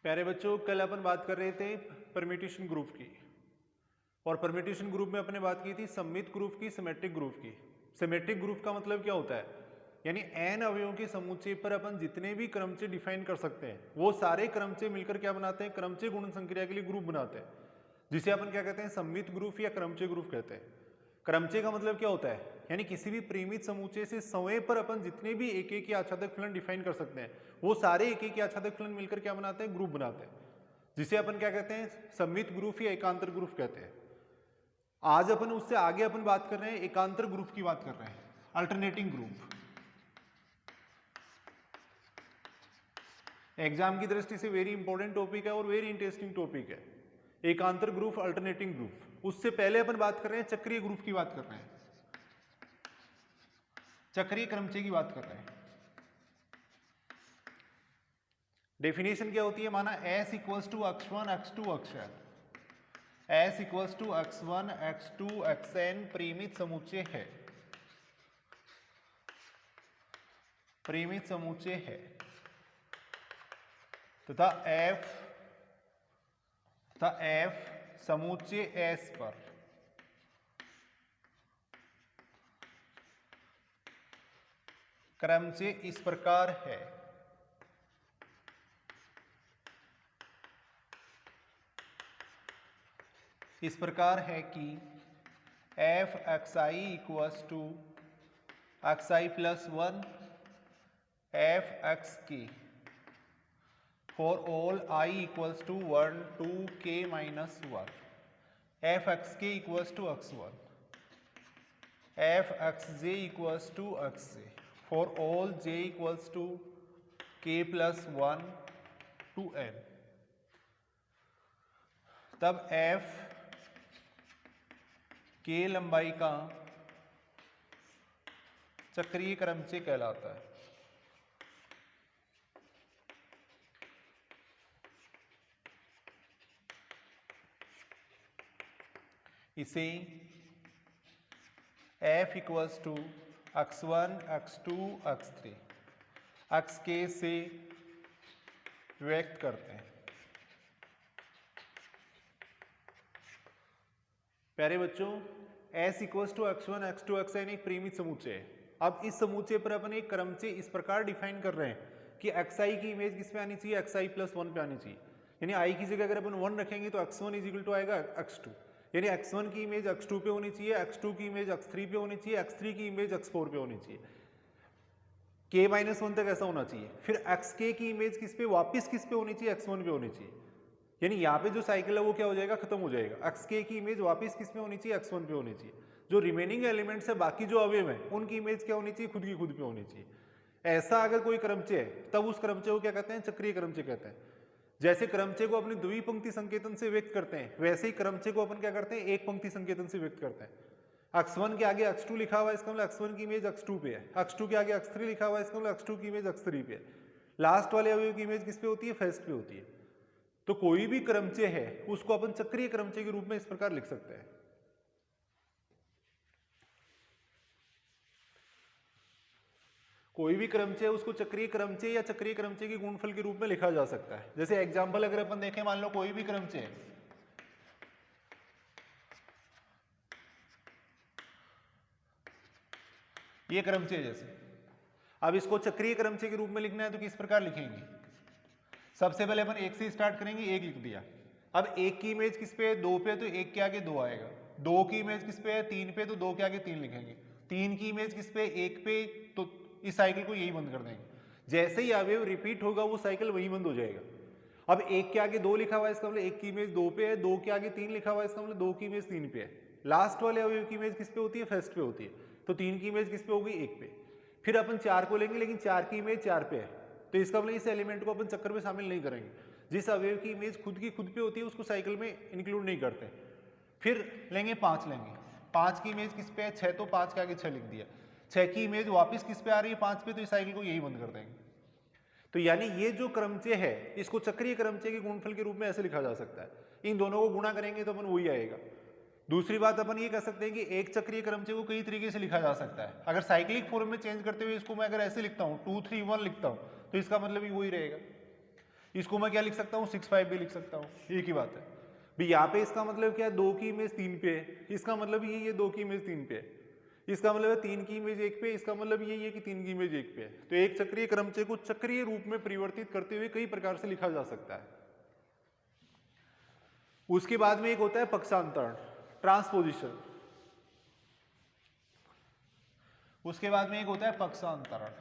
प्यारे बच्चों, कल अपन बात कर रहे थे परम्यूटेशन ग्रुप की। और परम्यूटेशन ग्रुप में अपने बात की थी सममित ग्रुप की, सिमेट्रिक ग्रुप की। सिमेट्रिक ग्रुप का मतलब क्या होता है, यानी n अवयवों के समुच्चय पर अपन जितने भी क्रमचय डिफाइन कर सकते हैं वो सारे क्रमचय मिलकर क्या बनाते हैं, क्रमचय गुणन संक्रिया के लिए ग्रुप बनाते हैं, जिसे अपन क्या कहते हैं, सममित ग्रुप या क्रमचय ग्रुप कहते हैं। क्रमचय का मतलब क्या होता है, यानी किसी भी परिमित समुच्चय से समय पर अपन जितने भी एक एक आच्छादक फलन डिफाइन कर सकते हैं वो सारे एक एक आच्छादक फलन मिलकर क्या बनाते हैं, ग्रुप बनाते हैं, जिसे अपन क्या कहते हैं, सममित ग्रुप या एकांतर ग्रुप कहते हैं। आज अपन उससे आगे अपन बात कर रहे हैं, एकांतर ग्रुप की बात कर रहे हैं, अल्टरनेटिंग ग्रुप। एग्जाम की दृष्टि से वेरी इंपॉर्टेंट टॉपिक है और वेरी इंटरेस्टिंग टॉपिक है, एकांतर ग्रुप, अल्टरनेटिंग ग्रुप। उससे पहले अपन बात कर रहे हैं चक्रीय ग्रुप की बात कर रहे हैं, चक्रीय क्रमचय की बात कर रहे हैं। डेफिनेशन क्या होती है, माना S equals to x1 x2 xn, S equals to x1 x2 xn परिमित समुच्चय है, परिमित समुच्चय है तथा f समुच्चय S पर क्रमचय इस प्रकार है, इस प्रकार है कि f xi equals to xi plus 1 f x k for all I equals to 1 to k minus 1, f x k equals to x1, f x j equals to x j for all j equals to k plus 1 to n। तब f k लंबाई का चक्रीय क्रमचय कहलाता है। इसे f equals to x1 x2 x3 xk से व्यक्त करते हैं। प्यारे बच्चों, s equals to x1 x2 xn एक परिमित समुच्चय है। अब इस समुच्चय पर अपन एक क्रमचय इस प्रकार डिफाइन कर रहे हैं कि xi की इमेज किस पे आनी चाहिए, xi प्लस 1 पे आनी चाहिए, यानी i की जगह अगर अपन 1 रखेंगे तो x1 इज इक्वल टू आएगा x2, यानी x1 की इमेज x2 पे होनी चाहिए, x2 की इमेज x3 पे होनी चाहिए, x3 की इमेज x4 पे होनी चाहिए, k माइनस 1 तक ऐसा होना चाहिए। फिर xk की इमेज किस पे, वापस किस पे होनी चाहिए, x1 पे होनी चाहिए, यानी यहाँ पे जो साइकिल है वो क्या हो जाएगा, खत्म हो जाएगा। xk की इमेज वापस किस पे होनी चाहिए, x1 पे होनी चाहिए। जो रिमेनिंग एलिमेंट्स है, बाकी जो अवयव है, उनकी इमेज क्या होनी चाहिए, खुद की खुद पे होनी चाहिए। ऐसा अगर कोई क्रमचय है तब उस क्रमचय को क्या कहते हैं, चक्रीय क्रमचय कहते हैं। जैसे क्रमचय को अपनी द्विपंक्ति संकेतन से व्यक्त करते हैं, वैसे ही क्रमचय को अपन क्या करते हैं, एक पंक्ति संकेतन से व्यक्त करते हैं। x1 के आगे x2 लिखा हुआ है, इसका मतलब x1 की इमेज x2 पे है, x2 के आगे x3 लिखा हुआ है, इसका मतलब x2 की इमेज x3 पे है। लास्ट वाले अवयव की इमेज किस पे होती है, फर्स्ट पे होती है। तो कोई भी क्रमचय है उसको अपन चक्रीय क्रमचय के रूप में इस प्रकार लिख सकते हैं। कोई भी क्रमचय उसको चक्रीय क्रमचय या चक्रीय क्रमचय के गुणनफल के रूप में लिखा जा सकता है। जैसे एग्जांपल अगर अपन देखें, मान लो कोई भी क्रमचय है, ये क्रमचय जैसे, अब इसको चक्रीय क्रमचय के रूप में लिखना है तो किस प्रकार लिखेंगे, सबसे पहले अपन एक से स्टार्ट करेंगे, एक लिख दिया। अब एक की इमेज किस पे है, 2 पे, तो एक के आगे 2 आएगा। 2 की इमेज किस पे है, 3 पे, तो 2 के आगे 3 लिखेंगे। 3 की इमेज किस पे, 1 पे, तो इस साइकिल को यही बंद कर देंगे। जैसे ही अवयव रिपीट होगा वो साइकिल वही बंद हो जाएगा। अब एक के आगे 2 लिखा हुआ है, इसका मतलब एक की इमेज 2 पे है, 2 के आगे 3 लिखा हुआ है, इसका मतलब 2 की इमेज 3 पे है। लास्ट वाले अवयव की इमेज किस पे होती है, फर्स्ट पे होती है, तो 3 की इमेज किस पे होगी, 1 पे। फिर अपन 4 को लेंगे, लेकिन 4 की इमेज 4 पे है, तो इसका मतलब इस एलिमेंट को अपन चक्कर में शामिल नहीं करेंगे। जिस अवयव की इमेज खुद की खुद पे होती है उसको साइकिल में इंक्लूड नहीं करते। फिर लेंगे 5 लेंगे, 5 की इमेज किस पे है, 6, तो 5 के आगे 6 लिख दिया। 6 की इमेज वापस किस पे आ रही है, 5 पे, तो इस साइकिल को यही बंद कर देंगे। तो यानी ये जो क्रमचय है इसको चक्रीय क्रमचय के गुणनफल के रूप में ऐसे लिखा जा सकता है। इन दोनों को गुणा करेंगे तो अपन वही आएगा। दूसरी बात अपन ये कह सकते हैं कि एक चक्रीय क्रमचय को कई तरीके से लिखा जा सकता है। अगर साइक्लिक फॉर्म में चेंज करते हुए इसको मैं अगर ऐसे लिखता हूँ, 2 3 1 लिखता हूँ, तो इसका मतलब भी वही रहेगा। इसको मैं क्या लिख सकता हूँ 6 5 भी लिख सकता हूँ, एक ही बात है भाई। यहाँ पे इसका मतलब क्या है 2 की इमेज 3 पे है, इसका मतलब ये 2 की इमेज 3 पे है, इसका मतलब है 3 की इमेज 1 पे, इसका मतलब ये है कि 3 की इमेज 1 पे है। तो एक चक्रीय क्रमचय को चक्रीय रूप में परिवर्तित करते हुए कई प्रकार से लिखा जा सकता है। उसके बाद में एक होता है पक्षांतरण, ट्रांसपोजिशन। उसके बाद में एक होता है पक्षांतरण।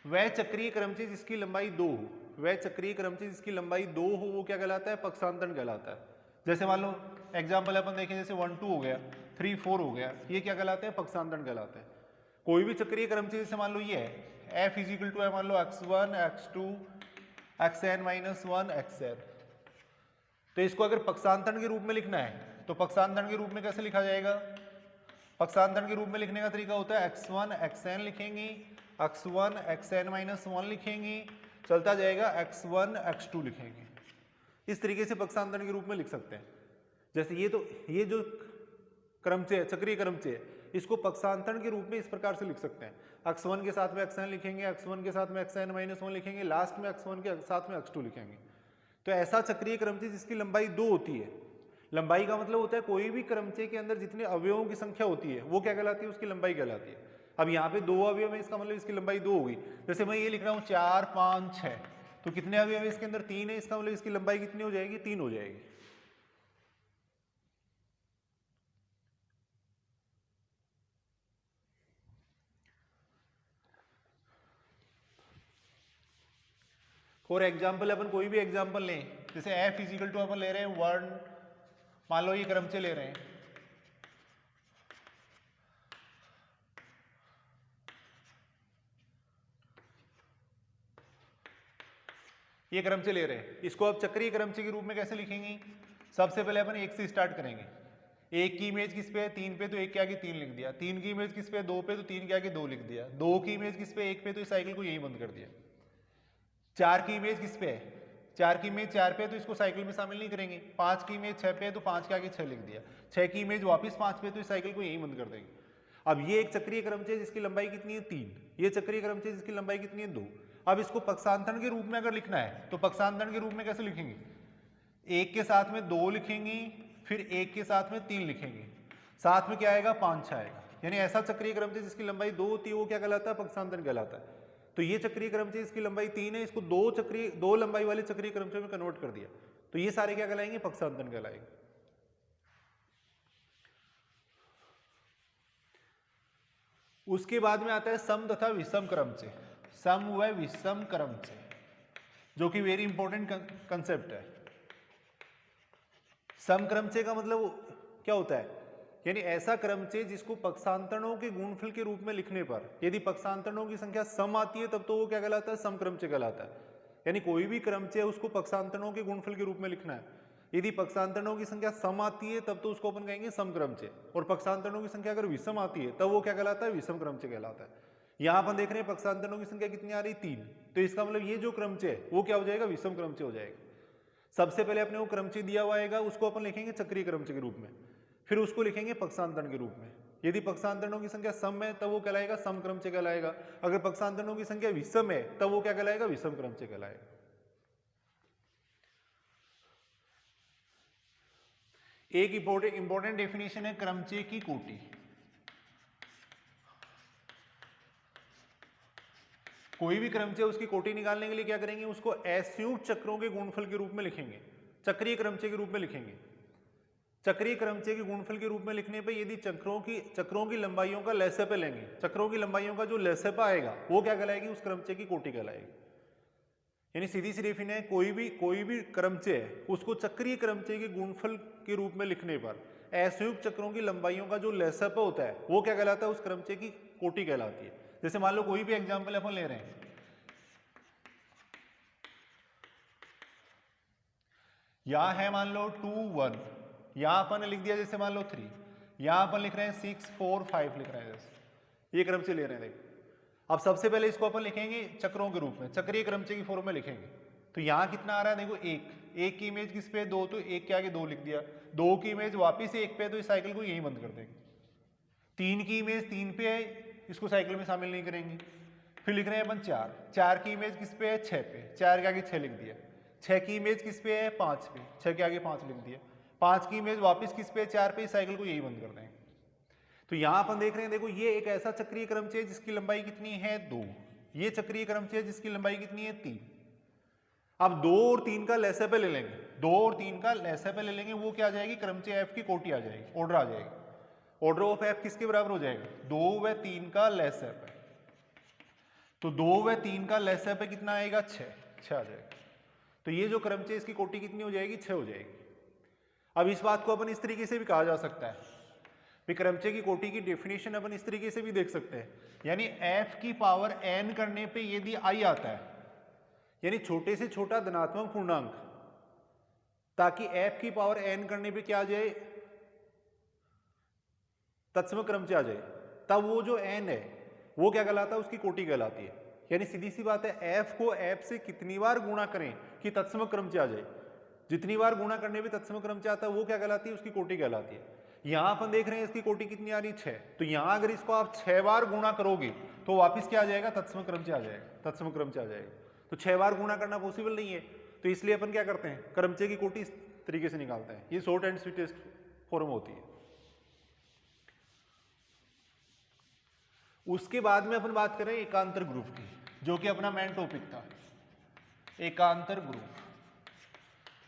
वह चक्रीय क्रमचय जिसकी लंबाई 2 हो, वह चक्रीय क्रमचय जिसकी लंबाई 2 हो वो क्या कहलाता है, पक्षांतरण कहलाता है। जैसे मान लो एग्जाम्पल अपन देखें, जैसे 1 2 हो गया, 3 4 हो गया, ये क्या कहलाते हैं, पक्षांतरण कहलाते हैं। कोई भी चक्रीय क्रमचय जैसे मान लो ये है f इज इक्वल टू है मान लो x1 x2 xn minus 1 xn, तो इसको अगर पक्षांतरण के रूप में लिखना है तो पक्षांतरण के रूप में कैसे लिखा जाएगा, पक्षांतरण के रूप में लिखने का तरीका होता है x1 xn लिखेंगे, x1 xn माइनस 1 लिखेंगे, चलता जाएगा x1 x2 लिखेंगे। इस तरीके से पक्षांतरण के रूप में लिख सकते हैं। जैसे ये जो क्रमचय है, चक्रीय क्रमचय है, इसको पक्षांतरण के रूप में इस प्रकार से लिख सकते हैं, x1 के साथ में xn लिखेंगे, x1 के साथ में xn माइनस 1 लिखेंगे, लास्ट में x1 के साथ में x2 लिखेंगे। तो ऐसा चक्रीय क्रमचय जिसकी लंबाई 2 होती है, लंबाई का मतलब होता है कोई भी क्रमचय के अंदर जितने अवयवों की संख्या होती है वो क्या कहलाती है, उसकी लंबाई कहलाती है। अब यहाँ पे 2 अवयव है, इसका मतलब इसकी लंबाई 2 होगी। जैसे मैं ये लिख रहा हूँ 4 5 6, तो कितने अवयव है इसके अंदर, 3 है, इसका मतलब इसकी लंबाई कितनी हो जाएगी, 3 हो जाएगी। फॉर एग्जाम्पल अपन कोई भी एग्जाम्पल लें, जैसे f इज इक्वल टू अपन ले रहे हैं 1, मान लो ये क्रमचय ले रहे हैं, ये क्रमचय ले रहे हैं, इसको अब चक्रीय क्रमचय के रूप में कैसे लिखेंगे, सबसे पहले अपन 1 से स्टार्ट करेंगे। 1 की इमेज किस पे है, 3 पे, तो 1 के आगे 3 लिख दिया। 3 की इमेज किस पे है, 2 पे, तो 3 के आगे 2 लिख दिया। 2 की इमेज किस पे, 1 पे, तो इस साइकिल को यही बंद कर दिया। 4 की इमेज किस पे है, 4 की इमेज 4 पे, तो इसको साइकिल में शामिल नहीं करेंगे। 5 की इमेज 6 पे है, तो 5 के आगे 6 लिख दिया। 6 की इमेज वापस 5 पे, तो इस साइकिल को यही बंद कर देंगे। अब ये एक चक्रीय क्रमचय जिसकी लंबाई कितनी है, 3। ये चक्रीय क्रमचय जिसकी लंबाई कितनी है, 2। अब इसको पक्षांतरण के रूप में अगर लिखना है तो पक्षांतरण के रूप में कैसे लिखेंगे, 1 के साथ में 2 लिखेंगे, फिर 1 के साथ में 3 लिखेंगे, साथ में क्या आएगा, 5 आएगा। यानी ऐसा चक्रीय क्रमचय जिसकी लंबाई 2 होती है वो क्या कहलाता है, पक्षांतरण कहलाता है। तो ये चक्रीय क्रमचय इसकी लंबाई 3 है, इसको 2 लंबाई वाले चक्रीय क्रमचय में कन्वर्ट कर दिया, तो ये सारे क्या कहलाएंगे, पक्षांतरण कहलाएंगे। उसके बाद में आता है सम तथा विषम क्रमचय, सम व विषम क्रमचय, जो कि वेरी इंपॉर्टेंट कंसेप्ट है। सम क्रमचय का मतलब क्या होता है, यानी ऐसा क्रमचय जिसको पक्षांतरणों के गुणनफल के रूप में लिखने पर यदि पक्षांतरणों की संख्या सम आती है तब तो वो क्या कहलाता है, सम क्रमचय कहलाता है। यानी कोई भी क्रमचय उसको पक्षांतरणों के गुणनफल के रूप में लिखना है, यदि पक्षांतरणों की संख्या सम आती है तब तो उसको अपन कहेंगे सम क्रमचय, और पक्षांतरणों की संख्या अगर विषम आती है तब वो क्या कहलाता है, विषम क्रमचय कहलाता है। यहाँ अपन देख रहे हैं पक्षांतरणों की संख्या कितनी आ रही, 3, तो इसका मतलब ये जो क्रमचय है वो क्या हो जाएगा, विषम क्रमचय हो जाएगा। सबसे पहले अपने को क्रमचय दिया हुआ आएगा, उसको अपन लिखेंगे चक्रीय क्रमचय के रूप में, फिर उसको लिखेंगे पक्षांतरण के रूप में। यदि पक्षांतरणों की संख्या सम है तब वो कहलाएगा सम क्रमचय कहलाएगा, अगर पक्षांतरणों की संख्या विषम है तब वो क्या कहलाएगा, विषम क्रमचय कहलाएगा। एक इंपॉर्टेंट डेफिनेशन है क्रमचय की कोटि। कोई भी क्रमचय उसकी कोटि निकालने के लिए क्या करेंगे, उसको असंयुक्त चक्रों के गुणनफल के रूप में लिखेंगे, चक्रीय क्रमचय के रूप में लिखेंगे। चक्रीय क्रमचय के गुणनफल के रूप में लिखने पे यदि चक्रों की लंबाइयों का लसप लेंगे, चक्रों की लंबाइयों का जो लसप आएगा वो क्या कहलाएगी, उस क्रमचय की कोटि कहलाएगी। यानी सीधी सी डेफिनेशन है, कोई भी क्रमचय है उसको चक्रीय क्रमचय के गुणनफल के रूप में लिखने पर असंयुक्त चक्रों की लंबाइयों का जो लसप होता है वो क्या कहलाता है, उस क्रमचय की कोटि कहलाती है। जैसे मान लो कोई भी एग्जाम्पल अपन ले रहे हैं, यहां है मान लो 2 1, यहां अपन ने लिख दिया जैसे मान लो 3, यहां अपन लिख रहे हैं 6 4 5 लिख रहे हैं, जैसे ये क्रमचय ले रहे हैं। देखो अब सबसे पहले इसको अपन लिखेंगे चक्रों के रूप में, चक्रीय क्रमचय की फॉर्म में लिखेंगे। तो यहां कितना आ रहा है, देखो 1 की इमेज किस पे, 2, तो 1 के आगे 2 लिख दिया। 2 की इमेज वापिस 1 पे, तो इस साइकिल को यहीं बंद कर देंगे। 3 की इमेज 3 पे है, इसको साइकिल में शामिल नहीं करेंगे। फिर लिख रहे हैं अपन 4, 4 की इमेज किस पे है 6 पे, 4 के आगे 6 लिख दिया। 6 की इमेज किस पे है 5 पे, 6 के आगे 5 लिख दिया। 5 की इमेज वापस किस पे है 4 पे, इस साइकिल को यही बंद कर दें। तो यहां अपन देख रहे हैं, देखो ये एक ऐसा चक्रीय क्रमचय है जिसकी लंबाई कितनी है 2, ये चक्रीय क्रमचय है जिसकी लंबाई कितनी है 3। अब 2 और 3 का लसाअ ले लेंगे, 2 और 3 का लसाअ ले लेंगे, वो क्या आ जाएगी क्रमचय एफ की कोटि आ जाएगी, ऑर्डर आ जाएगी। ऑर्डर ऑफ एफ किसके बराबर हो जाएगा 2 व 3 का लसाअ। तो 2 व 3 का लसाअ कितना आएगा 6 आ जाएगा। तो ये जो क्रमचय इसकी कोटि कितनी हो जाएगी 6 हो जाएगी। अब इस बात को अपन इस तरीके से भी कहा जा सकता है, क्रमचय की कोटि की डेफिनेशन अपन इस तरीके से भी देख सकते हैं, यानी f की पावर n करने पे यदि i आता है, यानी छोटे से छोटा धनात्मक पूर्णांक, ताकि f की पावर n करने पे क्या आ जाए तत्सम क्रमचय आ जाए, तब वो जो n है वो क्या कहलाता है उसकी कोटि कहलाती है। यानी सीधी सी बात है, f को f से कितनी बार गुणा करें कि तत्सम क्रमचय आ जाए, जितनी बार गुणा करने पे तत्सम क्रमचय आता है वो क्या कहलाती है उसकी कोटि कहलाती है। यहां अपन देख रहे हैं इसकी कोटि कितनी आ रही 6, तो यहां अगर इसको आप 6 बार गुणा करोगे तो वापस क्या आ जाएगा तत्सम क्रमचय आ जाएगा, तत्सम क्रमचय आ जाएगा। तो 6 बार गुणा करना पॉसिबल नहीं है, तो इसलिए अपन क्या करते हैं क्रमचय की कोटि इस तरीके से निकालते हैं। ये शॉर्ट एंड स्वीटेस्ट फॉर्म होती है। उसके बाद में अपन बात करें एकांतर ग्रुप की, जो कि अपना मेन टॉपिक था, एकांतर ग्रुप,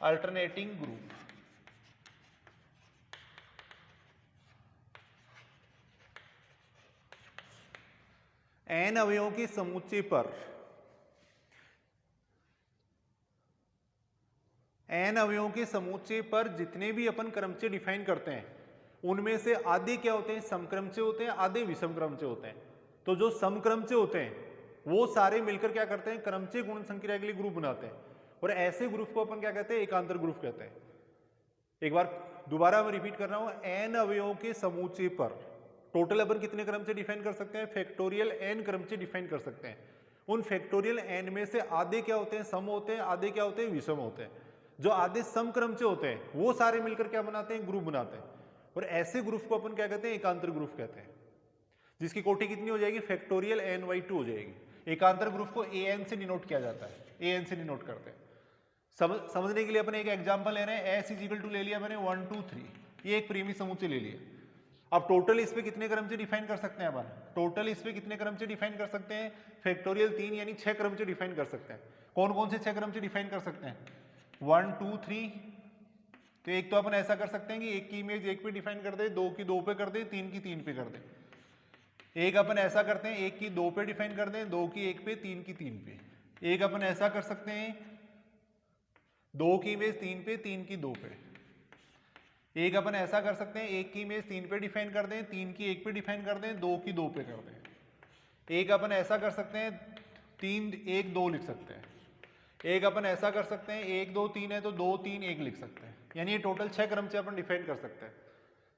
अल्टरनेटिंग ग्रुप। n अवयवों के समुच्चय पर n अवयवों के समुच्चय पर जितने भी अपन क्रमचय डिफाइन करते हैं उनमें से आधे क्या होते हैं समक्रमचय होते हैं, आधे विषम क्रमचय होते हैं। तो जो समक्रमचय होते हैं वो सारे मिलकर क्या करते हैं क्रमचय गुणन संक्रिया के लिए ग्रुप बनाते हैं, और ऐसे ग्रुप को अपन क्या कहते हैं एकांतर ग्रुप कहते हैं। एक बार दोबारा मैं रिपीट कर रहा हूं, n अवयवों के समुच्चय पर टोटल अपन कितने क्रमचय डिफाइन कर सकते हैं फैक्टोरियल n क्रमचय डिफाइन कर सकते हैं। उन फैक्टोरियल n में से आधे क्या होते हैं सम होते हैं, आधे क्या होते हैं विषम होते हैं। जो आधे सम क्रमचय होते हैं वो सारे मिलकर क्या बनाते हैं ग्रुप बनाते हैं, और ऐसे ग्रुप को अपन क्या कहते हैं एकांतर ग्रुप कहते हैं, जिसकी कोटि कितनी हो जाएगी फैक्टोरियल n/2 हो जाएगी। एकांतर ग्रुप को an से डिनोट किया जाता है, an से डिनोट करते हैं। समझने के लिए अपन एक एग्जांपल ले रहे हैं, s = ले लिया मैंने 1 2 3, ये एक प्रीमी समुच्चय ले लिया। अब टोटल इस पे कितने क्रमचय डिफाइन कर सकते हैं अपन, टोटल इस पे कितने क्रमचय डिफाइन कर सकते हैं फैक्टोरियल 3 यानी 6 क्रमचय डिफाइन कर सकते हैं। कौन कौन से 6 क्रमचय डिफाइन कर सकते हैं 1 2 3। तो एक तो अपन ऐसा कर सकते हैं कि एक की इमेज 1 पे डिफाइन कर दे, 2 की 2 पे कर दे, 3 की 3 पे कर दे। एक अपन ऐसा करते हैं 1 की 2 पे डिफाइन कर दें, 2 की 1 पे, 3 की 3 पे। एक अपन ऐसा कर सकते हैं 2 की इमेज 3 पे, 3 की 2 पे। एक अपन ऐसा कर सकते हैं 1 की इमेज 3 पे डिफाइन कर दें, 3 की 1 पे डिफाइन कर दें, 2 की 2 पे कर दें। एक अपन ऐसा कर सकते हैं 3 1 2 लिख सकते हैं। एक अपन ऐसा कर सकते हैं 1 2 3 है तो 2 3 1 लिख सकते हैं। यानी ये टोटल 6 क्रमचय अपन डिफाइन कर सकते हैं।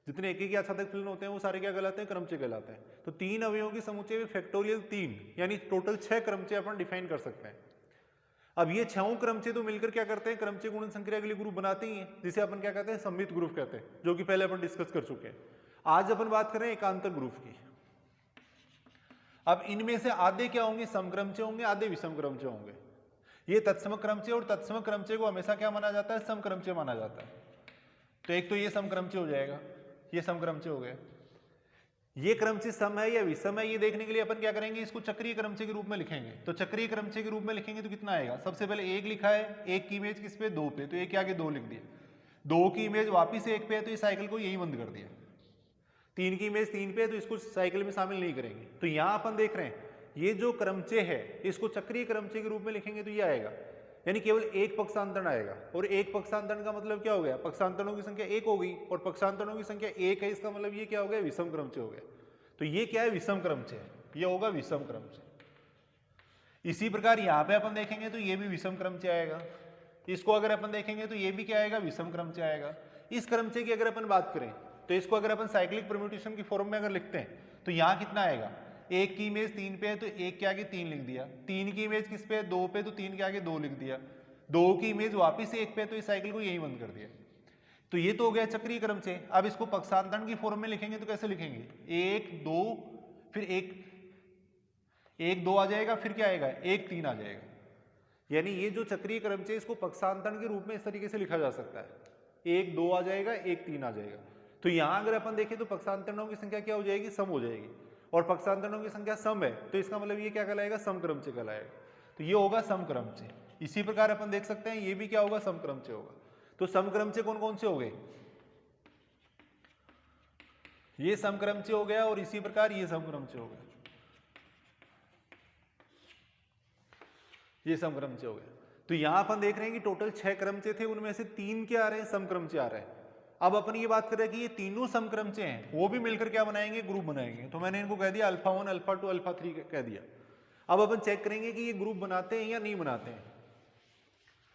जितने एक की आच्छादक फलन होते हैं वो सारे क्या कहलाते हैं क्रमचय कहलाते हैं। तो 3 अवयवों की समुच्चय में फैक्टोरियल 3 यानी टोटल 6 क्रमचय अपन डिफाइन कर सकते हैं। अब ये 6 क्रमचय तो मिलकर क्या करते हैं क्रमचय गुणन संक्रिया के लिए ग्रुप बनाते ही हैं, जिसे अपन क्या कहते हैं सममित ग्रुप कहते हैं, जो कि पहले अपन डिस्कस कर चुके हैं। आज अपन बात करें एकांतर ग्रुप की। अब इनमें से आधे क्या होंगे समक्रमचय होंगे, आधे विषम क्रमचय होंगे। ये तत्सम क्रमचय और तत्सम क्रमचय को हमेशा क्या माना जाता है समक्रमचय माना जाता है। तो एक तो ये समक्रमचय हो जाएगा, ये समक्रमचय हो गया। ये क्रमचय सम है या विषम है ये देखने के लिए अपन क्या करेंगे इसको चक्रीय क्रमचय के रूप में लिखेंगे। तो चक्रीय क्रमचय के रूप में लिखेंगे तो कितना आएगा, सबसे पहले 1 लिखा है, 1 की इमेज किस पे 2 पे, तो 1 के आगे 2 लिख दिया। 2 की इमेज वापिस 1 पे है तो इस साइकिल को यही बंद कर दिया। 3 की इमेज 3 पे है तो इसको साइकिल में शामिल नहीं करेंगे। तो यहां अपन देख रहे हैं ये जो क्रमचय है इसको चक्रीय क्रमचय के रूप में लिखेंगे तो ये आएगा, यानी केवल एक पक्षांतरण आएगा। और एक पक्षांतरण का मतलब क्या हो गया, पक्षांतरणों की संख्या 1 हो गई और पक्षांतरणों की संख्या 1 है, इसका मतलब ये क्या हो गया विषम क्रमचय हो गया। तो ये क्या है विषम क्रमचय, ये होगा विषम क्रमचय। इसी प्रकार यहाँ पे अपन देखेंगे तो ये भी विषम क्रमचय आएगा। इसको अगर अपन देखेंगे तो ये भी क्या आएगा विषम क्रमचय आएगा। इस क्रमचय की अगर अपन बात करें तो इसको अगर अपन साइक्लिक परम्यूटेशन की फॉर्म में अगर लिखते हैं तो यहाँ कितना आएगा, 1 की इमेज 3 पे है तो 1 के आगे 3 लिख दिया, 3 की इमेज किस पे है 2 पे तो 3 के आगे 2 लिख दिया, 2 की इमेज वापिस 1 पे तो इस साइकिल को यही बंद कर दिया। तो ये तो हो गया चक्रीय क्रमचय। अब इसको पक्षांतरण की फॉर्म में लिखेंगे तो कैसे लिखेंगे 1 2 फिर 1 2 आ जाएगा, फिर क्या आएगा 1 3 आ जाएगा। यानी ये जो चक्रीय क्रमचय इसको पक्षांतरण के रूप में इस तरीके से लिखा जा सकता है, 1 2 आ जाएगा, 1 3 आ जाएगा। तो यहां अगर अपन देखें तो पक्षांतरणों की संख्या क्या हो जाएगी, सम हो जाएगी, और पक्षांतरणों की संख्या सम है, तो इसका मतलब ये क्या कहलाएगा, समक्रमचय कहलाएगा। तो ये होगा समक्रमचय। इसी प्रकार अपन देख सकते हैं ये भी क्या होगा, समक्रमचय होगा। तो समक्रमचय कौन कौन से हो गए, ये समक्रमचय हो गया, और इसी प्रकार ये समक्रमचय हो गया, ये समक्रमचय हो गया। तो यहां अपन देख रहे हैं कि टोटल 6 क्रमचय थे, उनमें से 3 क्या आ रहे हैं, समक्रमचय आ रहे हैं। अब अपन ये बात कर रहे हैं कि ये तीनों समक्रमचय हैं, वो भी मिलकर क्या बनाएंगे, ग्रुप बनाएंगे। तो मैंने इनको कह दिया अल्फा 1 अल्फा 2 अल्फा 3 कह दिया। अब अपन चेक करेंगे कि ये ग्रुप बनाते हैं या नहीं बनाते हैं।